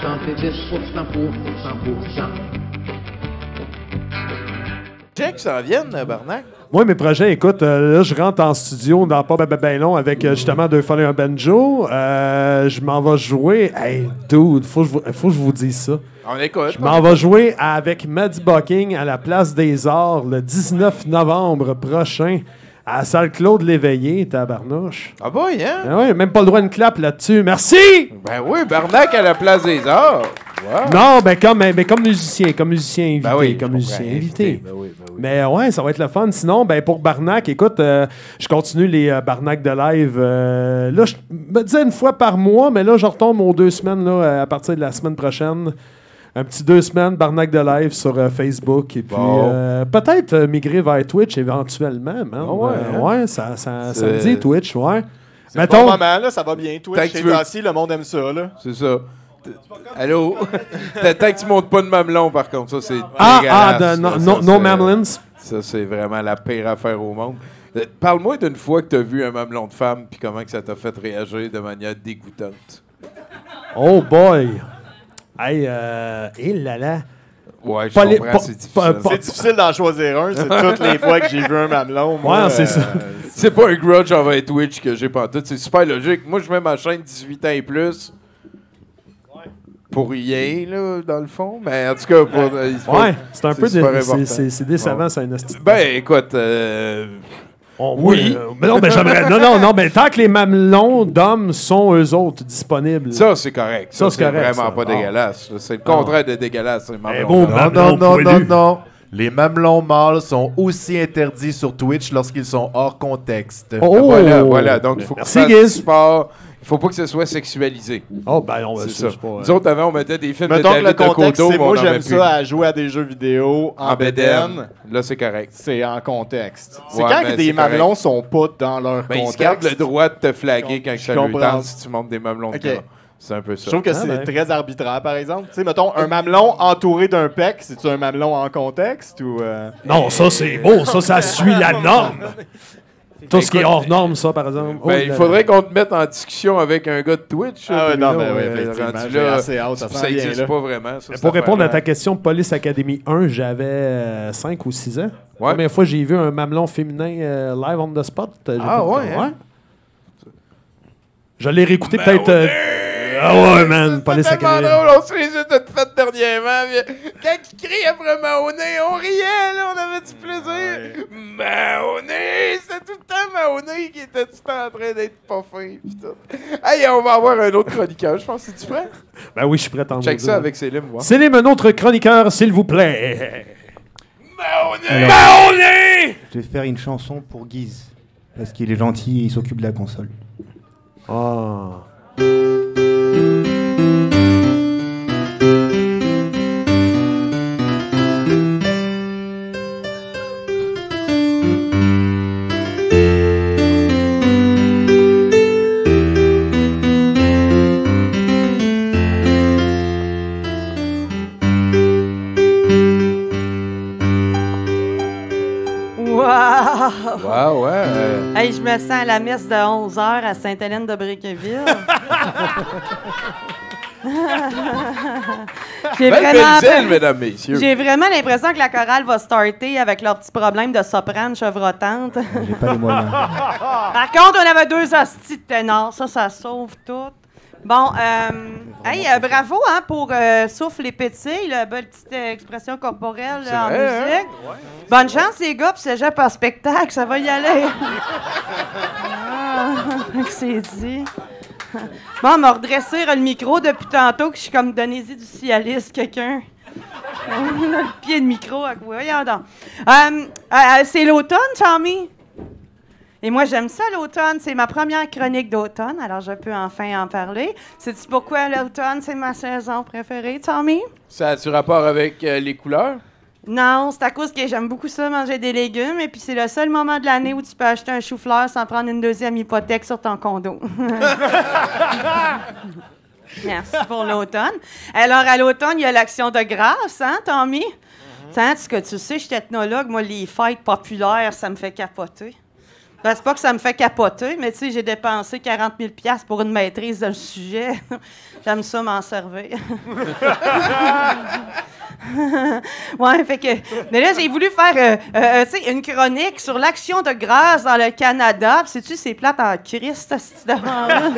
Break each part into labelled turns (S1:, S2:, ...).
S1: c'est 10% pour 100%.
S2: Check, ça vienne, Barnac.
S3: Moi, mes projets, écoute, là, je rentre en studio dans pas ben long avec justement Deux Folles et un banjo. Je m'en vais jouer. Hey, dude, faut que je vous dise ça.
S2: On écoute.
S3: Je m'en vais jouer avec Maddie Bucking à la Place des Arts le 19 novembre prochain à la salle Claude Léveillé, tabarnouche.
S2: Ah boy, hein?
S3: Ben oui, même pas le droit de clap là-dessus. Merci!
S2: Ben oui, Barnac à la Place des Arts. Wow.
S3: Non, comme musicien invité.
S2: Ben oui,
S3: comme musicien invité.
S2: Ben oui.
S3: Mais ouais, ça va être le fun. Sinon, ben pour Barnac, écoute, je continue les Barnac de live. Là, je me disais une fois par mois, mais là, je retombe aux 2 semaines là, à partir de la semaine prochaine. Un petit 2 semaines, Barnac de live sur Facebook. Et puis, peut-être migrer vers Twitch éventuellement. Man. Ouais, ça me dit Twitch, ouais.
S4: C'est pas un moment, là, ça va bien. Twitch,
S2: Tant que
S4: ces temps-ci, le monde aime ça, là.
S2: C'est ça. Allô? Tant que tu montes pas de mamelon, par contre, ça, c'est dégueulasse.
S3: No mamelons.
S2: Ça, c'est vraiment la pire affaire au monde. Parle-moi d'une fois que tu as vu un mamelon de femme puis comment que ça t'a fait réagir de manière dégoûtante.
S3: Oh boy! Hey, là là.
S2: Ouais, je comprends, c'est difficile.
S4: C'est difficile d'en choisir un. C'est toutes les fois que j'ai vu un mamelon. Moi,
S3: ouais, c'est ça.
S2: C'est pas un grudge envers Twitch que j'ai pas en tout. C'est super logique. Moi, je mets ma chaîne 18 ans et plus. Pour rien, là, dans le fond. Mais en tout cas,
S3: c'est un peu c'est décevant, ça, une astuce.
S2: Ben, écoute,
S3: oui. Mais non, mais j'aimerais. Non, mais tant que les mamelons d'hommes sont eux autres disponibles.
S2: Ça, c'est correct. Ça, c'est
S3: correct,
S2: vraiment
S3: ça.
S2: pas dégueulasse. C'est le contraire de dégueulasse, les
S3: bon,
S2: mamelons.
S5: Non. Les mamelons mâles sont aussi interdits sur Twitch lorsqu'ils sont hors contexte.
S3: Oh!
S2: Voilà. Donc, il faut que ça sport. Il faut pas que ce soit sexualisé.
S3: Oh, ben non,
S2: c'est ça.
S3: Pas,
S2: Nous autres, avant, on mettait des films
S4: mettons
S2: de David
S4: que le contexte,
S2: Kodo,
S4: c'est moi, j'aime
S2: plus.
S4: ça à jouer à des jeux vidéo en bedaine.
S2: Là, c'est correct.
S4: C'est en contexte. C'est
S2: Ouais,
S4: quand
S2: mais
S4: que des
S2: c'est
S4: mamelons sont pas dans leur
S2: Ben, ils
S4: contexte.
S2: se gardent le droit de te flaguer quand ça lui
S4: comprends.
S2: tente si tu montes des mamelons de
S4: Ok.
S2: gars. C'est un peu ça.
S4: Je trouve que c'est très arbitraire, par exemple. Tu sais, mettons, un mamelon entouré d'un pec, c'est-tu un mamelon en contexte ou...
S3: Non, ça, c'est beau. Ça suit la norme. Tout ce qui est hors norme, ça, par exemple.
S2: Ben, il faudrait qu'on te mette en discussion avec un gars de Twitch.
S4: Ah ouais,
S2: puis
S4: non,
S2: là,
S4: ben oui, effectivement.
S2: rendu
S4: J'ai
S2: là,
S4: assez hâte, ça s'en vient,
S2: n'existe
S4: là.
S2: pas vraiment. Ça,
S3: Pour répondre à ta question, Police Academy 1, j'avais 5 ou 6 ans. La première fois, j'ai vu un mamelon féminin live on the spot.
S2: Ah ouais, hein?
S3: Je l'ai réécouté peut-être... Ah ouais, man, Police Academy.
S2: C'est drôle, on se les a toutes faites dernièrement. Quand il crie après Mahoney, on riait, là, on avait du plaisir. Mahoney, c'était tout le temps Mahoney qui était tout le temps en train d'être pas fin. Pis tout. Hey, on va avoir un autre chroniqueur, je pense. Es-tu prêt?
S3: Ben oui, je suis prêt à
S2: Check ça avec Célim, moi.
S3: Célim, un autre chroniqueur, s'il vous plaît.
S2: Mahoney!
S3: Mahoney!
S6: Je vais faire une chanson pour Guise. Parce qu'il est gentil et il s'occupe de la console.
S3: Ah.
S2: Wow, ouais.
S7: Hey, je me sens à la messe de 11h à Sainte-Hélène-de-Bréqueville.
S2: Mesdames, messieurs.
S7: J'ai vraiment l'impression que la chorale va starter avec leur petit problème de soprane chevrotante.
S6: J'ai pas les moyens.
S7: Par contre, on avait 2 hosties de ténor. Ça sauve tout. Bon, bravo pour souffle et pétilles, la belle petite expression corporelle là, en musique. Hein? Bonne chance, les gars, puis cégep en spectacle, ça va y aller. C'est dit. Bon, on m'a redressé le micro depuis tantôt que je suis comme donnez-y du Cialis, quelqu'un. Le pied de micro, voyons donc. C'est l'automne, Tommy? Et moi, j'aime ça, l'automne. C'est ma première chronique d'automne, alors je peux enfin en parler. Sais-tu pourquoi l'automne, c'est ma saison préférée, Tommy?
S2: Ça a-tu rapport avec les couleurs?
S7: Non, c'est à cause que j'aime beaucoup ça, manger des légumes, et puis c'est le seul moment de l'année où tu peux acheter un chou-fleur sans prendre une deuxième hypothèque sur ton condo. Merci pour l'automne. Alors, à l'automne, il y a l'action de grâce, hein, Tommy? Ce que tu sais, je suis ethnologue, moi, les fêtes populaires, ça me fait capoter. Ben, c'est pas que ça me fait capoter, mais tu sais, j'ai dépensé 40 000 $ pour une maîtrise de le sujet. J'aime ça m'en servir. Ouais, fait que... Mais là, j'ai voulu faire, tu sais, une chronique sur l'action de grâce dans le Canada. Puis sais-tu, c'est plate en Christ, cette affaire-là.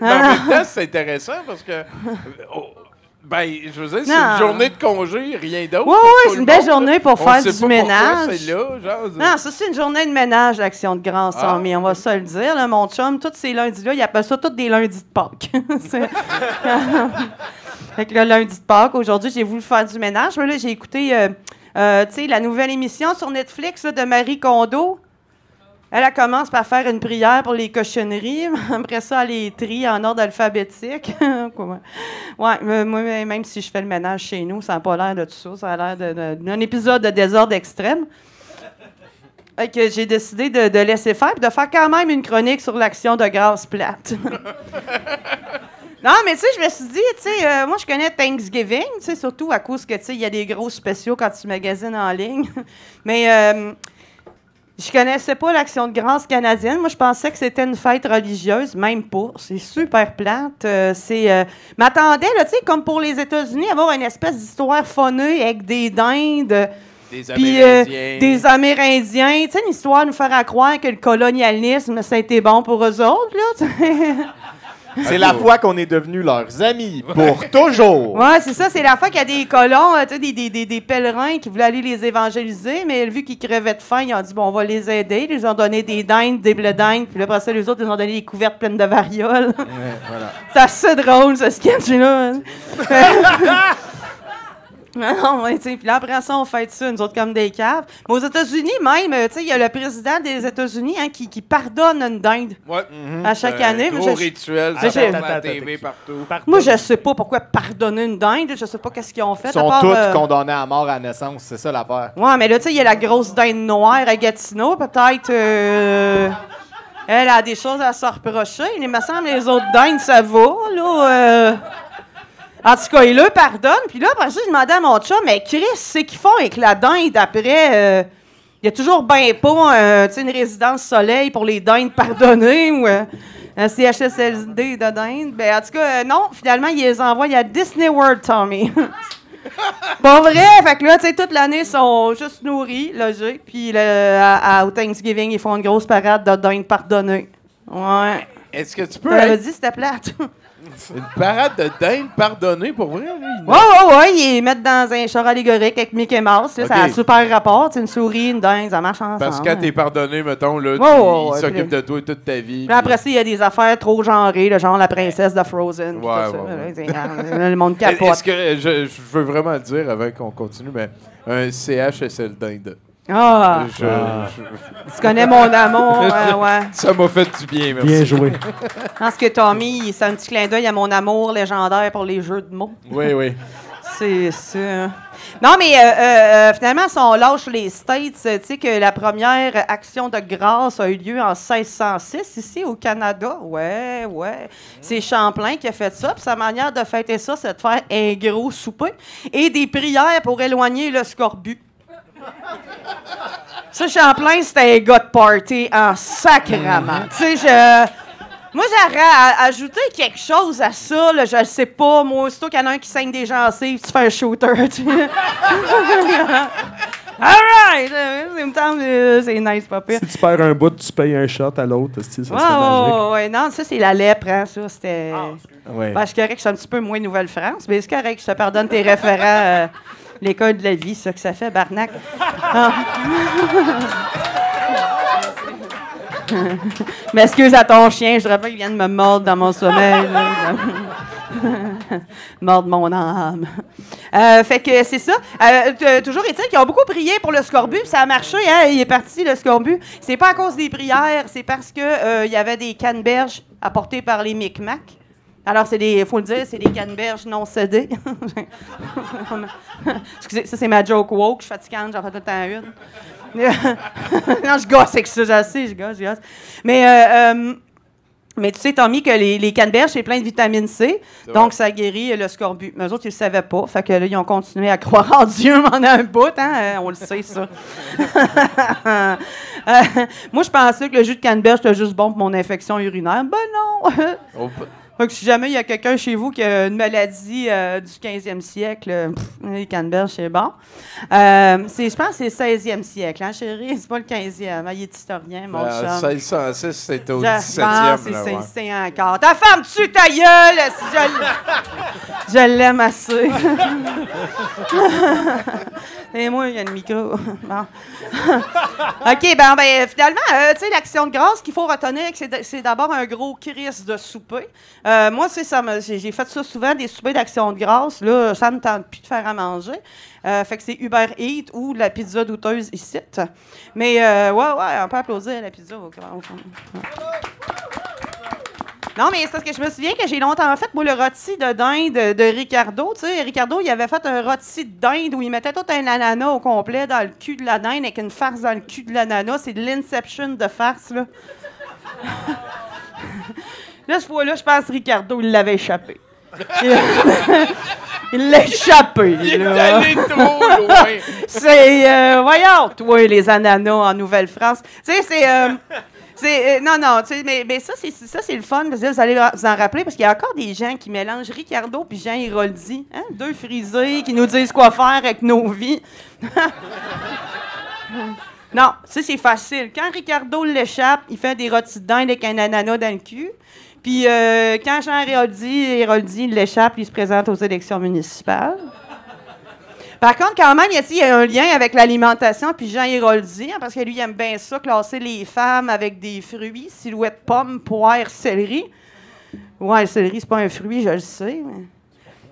S2: Mais en même temps, c'est intéressant parce que... ben, je veux dire, c'est une journée de congé, rien d'autre.
S7: Oui, oui, c'est une belle journée pour faire du ménage.
S2: C'est là, genre,
S7: non, ça, c'est une journée de ménage, l'action de grâce, mais on va se le dire. Là, mon chum, tous ces lundis-là, il appelle ça tous des lundis de Pâques. Fait que le lundi de Pâques, aujourd'hui, j'ai voulu faire du ménage. Mais là, j'ai écouté tu sais, la nouvelle émission sur Netflix là, de Marie Kondo. Elle commence par faire une prière pour les cochonneries. Après ça, elle les trie en ordre alphabétique. Ouais, moi, même si je fais le ménage chez nous, ça n'a pas l'air de tout ça. Ça a l'air d'un épisode de désordre extrême. Fait que j'ai décidé de laisser faire et de faire quand même une chronique sur l'action de grâce plate. Non, mais tu sais, je me suis dit, tu sais, moi, je connais Thanksgiving, tu sais, surtout à cause que, tu sais, il y a des gros spéciaux quand tu magasines en ligne. Mais je connaissais pas l'Action de grâce canadienne. Moi, je pensais que c'était une fête religieuse, même pas. C'est super plate. M'attendais, là, tu sais, comme pour les États-Unis, avoir une espèce d'histoire funnée avec des dindes.
S2: Des Amérindiens.
S7: Des Amérindiens. Tu sais, une histoire de nous faire croire que le colonialisme, ça a été bon pour eux autres, là,
S4: C'est la fois qu'on est devenus leurs amis, pour toujours.
S7: Ouais, c'est ça. C'est la fois qu'il y a des colons, tu sais, des pèlerins qui voulaient aller les évangéliser, mais vu qu'ils crevaient de faim, ils ont dit, bon, on va les aider. Ils les ont donné des dindes, des blés dindes, puis après ça, les autres, ils ont donné des couvertes pleines de variole.
S4: Ouais, voilà.
S7: C'est assez drôle, ce sketch-là. Non, ouais, tu sais, puis là, après ça, on fait ça, nous autres, comme des caves. Mais aux États-Unis, même, tu sais, il y a le président des États-Unis hein, qui pardonne une dinde à chaque année.
S2: Gros rituel, ça
S7: j'ai-
S2: passe à la TV partout.
S7: Moi, je sais pas pourquoi pardonner une dinde. Je sais pas qu'est-ce qu'ils ont fait.
S4: Ils sont tous condamnés à mort à la naissance, c'est ça l'affaire.
S7: Ouais, mais là, tu sais, il y a la grosse dinde noire à Gatineau. Peut-être... elle a des choses à se reprocher. Il me semble les autres dindes, ça va, là... En tout cas, il le pardonne. Puis là, après ça, je demandais à mon chum, mais Chris, c'est qu'ils font avec la dinde après? Il y a toujours ben pas une résidence soleil pour les dindes pardonnées ou un CHSLD de dinde. Ben, en tout cas, non, finalement, ils les envoient à Disney World, Tommy. Pas vrai? Fait que là, tu sais, toute l'année, ils sont juste nourris, logés. Puis au Thanksgiving, ils font une grosse parade de dindes pardonnées. Ouais.
S2: Est-ce que tu peux...
S7: Elle a dit c'était plate.
S2: Une parade de dingue pardonnée, pour vrai, là?
S7: Ouais, ils mettent dans un char allégorique avec Mickey Mouse. Là, ça a un super rapport. Une souris, une dingue, ça marche ensemble.
S2: Parce que quand t'es pardonné, mettons, là, il s'occupe de toi toute ta vie.
S7: Puis après ça, il y a des affaires trop genrées, là, genre la princesse de Frozen.
S2: Ouais,
S7: tout ça, là, le monde capote.
S2: Est-ce que, je veux vraiment le dire avant qu'on continue, mais un CHSL dinde.
S7: Ah! Tu connais mon amour, ouais.
S2: Ça m'a fait du bien, merci.
S3: Bien joué.
S7: Je pense que Tommy, c'est un petit clin d'œil à mon amour légendaire pour les jeux de mots.
S2: Oui, oui.
S7: C'est ça. Non, mais finalement, si on lâche les States, tu sais que la première action de grâce a eu lieu en 1606 ici au Canada. Ouais. C'est Champlain qui a fait ça. Puis sa manière de fêter ça, c'est de faire un gros souper et des prières pour éloigner le scorbut. Ça, Champlain, c'était un gars de party en sacrament. Tu sais, moi, j'aurais ajouté quelque chose à ça, là, je le sais pas. Moi, aussitôt qu'il y en a un qui saigne des gencives, tu fais un shooter, tu sais. All right! C'est nice, pas pire.
S3: Si tu perds un bout, tu payes un shot à l'autre. Ça serait magique.
S7: Ouais, non, ça, c'est la lèpre, hein, ça, c'était...
S4: Ouais.
S7: Ben, je suis correct, je suis un petit peu moins Nouvelle-France, mais c'est correct, je te pardonne tes référents, l'école de la vie, c'est ça que ça fait, barnac. Ah. M'excuse à ton chien, je dirais pas qu'il vient de me mordre dans mon sommeil. Mordre mon âme. Fait que c'est ça. Toujours est-il qu'ils ont beaucoup prié pour le scorbut, puis ça a marché, hein? Il est parti, le scorbut. C'est pas à cause des prières, c'est parce que il y avait des canneberges apportées par les Micmacs. Alors, faut le dire, c'est des canneberges non cédées. Excusez, ça, c'est ma joke woke. Je suis fatigante, j'en fais tout le temps une. non, je gosse avec ça, je gosse. Mais Mais tu sais, Tommy, que les canneberges, c'est plein de vitamine C,
S2: C'est
S7: donc
S2: vrai.
S7: ça guérit le scorbut. Mais eux autres, ils le savaient pas. Fait que là, ils ont continué à croire en Dieu pendant un bout, hein? On le sait, ça. Moi, je pensais que le jus de canneberge était juste bon pour mon infection urinaire. Ben non!
S2: Oh,
S7: Fait que si jamais il y a quelqu'un chez vous qui a une maladie du 15e siècle, les canneberges, c'est bon. Je pense que c'est le 16e siècle, hein, chérie? C'est pas le 15e. Hein, il est historien, mon chum.
S2: 1606, c'était au
S7: Je
S2: 17e.
S7: pense
S2: là,
S7: que
S2: ouais.
S7: c'est encore. Ta femme tue ta gueule! Je l'aime assez. Et moi, il y a le micro. Bon. OK, ben finalement, tu sais, l'action de grâce, qu'il faut retenir, c'est d'abord un gros crise de souper. Moi, j'ai fait ça souvent, des soupers d'action de grâce. Là, ça me tente plus de faire à manger. Fait que c'est Uber Eats ou la pizza douteuse ici. Mais, ouais, on peut applaudir la pizza. Non, mais c'est parce que je me souviens que j'ai longtemps fait, moi, le rôti de dinde de Ricardo. Tu sais, Ricardo, il avait fait un rôti de dinde où il mettait tout un ananas au complet dans le cul de la dinde avec une farce dans le cul de l'ananas. C'est de l'inception de farce, là. Là, ce fois-là, je pense que Ricardo, il l'avait échappé. Il l'a échappé,
S2: Il est
S7: là.
S2: allé trop loin.
S7: C'est, voyons, toi, les ananas en Nouvelle-France. Tu sais, non, tu sais, mais ça, c'est le fun, parce que vous allez vous en rappeler, parce qu'il y a encore des gens qui mélangent Ricardo puis Jean Héroldi, hein? Deux frisés qui nous disent quoi faire avec nos vies. Non, ça, c'est facile. Quand Ricardo l'échappe, il fait des rôtis de dinde avec un ananas dans le cul. Puis quand Jean Héroldi l'échappe, il se présente aux élections municipales. Par contre, quand même, il y a un lien avec l'alimentation puis Jean Héroldi, hein, parce que lui, il aime bien ça, classer les femmes avec des fruits, silhouette pomme, poire, céleri. Ouais, le céleri, c'est pas un fruit, je le sais. Mais...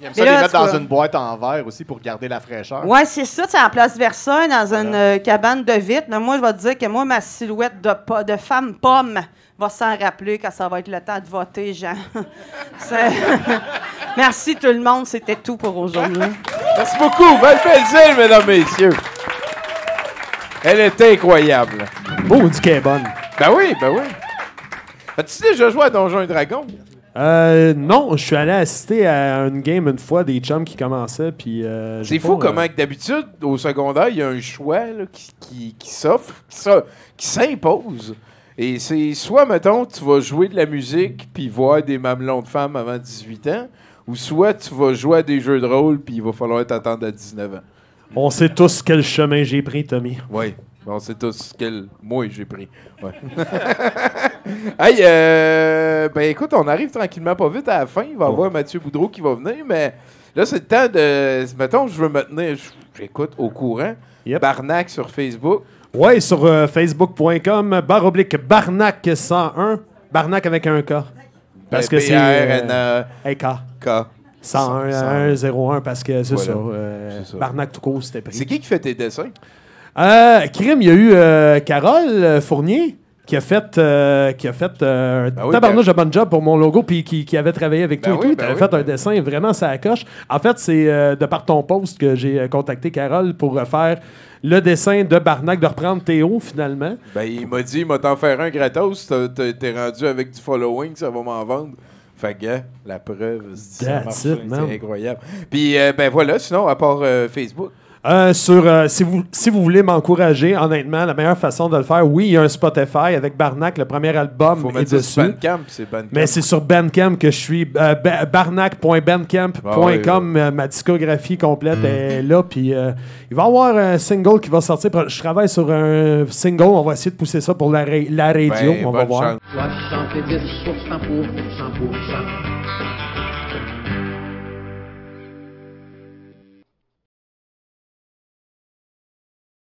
S4: Il aime ça
S7: Mais là,
S4: les mettre
S7: tu
S4: dans
S7: vois.
S4: une boîte en verre aussi pour garder la fraîcheur.
S7: Ouais, c'est ça, c'est en place Versailles, dans une cabane de vitre. Mais moi, je vais te dire que moi, ma silhouette de femme pomme va s'en rappeler quand ça va être le temps de voter, Jean. Merci tout le monde, c'était tout pour aujourd'hui.
S2: Merci beaucoup. Val Pelzil, mesdames, messieurs. Elle est incroyable.
S3: Oh, du qu'elle est bonne.
S2: Ben oui. As-tu déjà joué à Donjons et Dragons?
S3: Non, je suis allé assister à une game une fois, des chums qui commençaient, puis...
S2: C'est fou comment que d'habitude, au secondaire, il y a un choix là, qui s'offre, qui s'impose. Et c'est soit, mettons, tu vas jouer de la musique puis voir des mamelons de femmes avant 18 ans, ou soit tu vas jouer à des jeux de rôle puis il va falloir t'attendre à 19 ans.
S3: On sait tous quel chemin j'ai pris, Tommy.
S2: Oui. On sait tous quel moi j'ai pris. Ouais. Hey, ben écoute, on arrive tranquillement pas vite à la fin. Il va y avoir Mathieu Boudreau qui va venir, mais là, c'est le temps de... Mettons, je veux me tenir, j'écoute, au courant.
S3: Yep.
S2: Barnac sur Facebook.
S3: Ouais, sur facebook.com/Barnac101. Barnac avec un K. Parce que c'est... K.
S2: K.
S3: 101 101 parce que c'est
S2: Voilà.
S3: ça.
S2: C'est ça.
S3: Barnac tout court, c'était pris.
S2: C'est qui fait tes dessins?
S3: Crime, il y a eu Carole Fournier qui a fait un tabarnouche de bon job pour mon logo puis qui avait travaillé avec toi et tout. Tu avais fait un dessin vraiment ça coche. En fait, c'est de par ton post que j'ai contacté Carole pour refaire le dessin de Barnac, de reprendre Théo finalement.
S2: Ben, il m'a dit, il m'a t'en faire un gratos. T'es rendu avec du following, ça va m'en vendre. Fait que, la preuve, ça marche,
S3: it, man.
S2: c'est incroyable. Puis, ben voilà, sinon, à part Facebook.
S3: Si vous voulez m'encourager, honnêtement, la meilleure façon de le faire, oui, il y a un Spotify avec Barnac, le premier album
S2: Faut
S3: est
S2: mettre ça
S3: dessus.
S2: sur Bandcamp, c'est Bandcamp.
S3: Mais c'est sur Bandcamp que je suis. Barnac.bandcamp.com. Ma discographie complète est là. Puis il va y avoir un single qui va sortir. Je travaille sur un single. On va essayer de pousser ça pour la radio.
S2: Ben,
S3: on va
S2: bonne
S3: voir.
S2: chance.
S1: 70% pour 100%.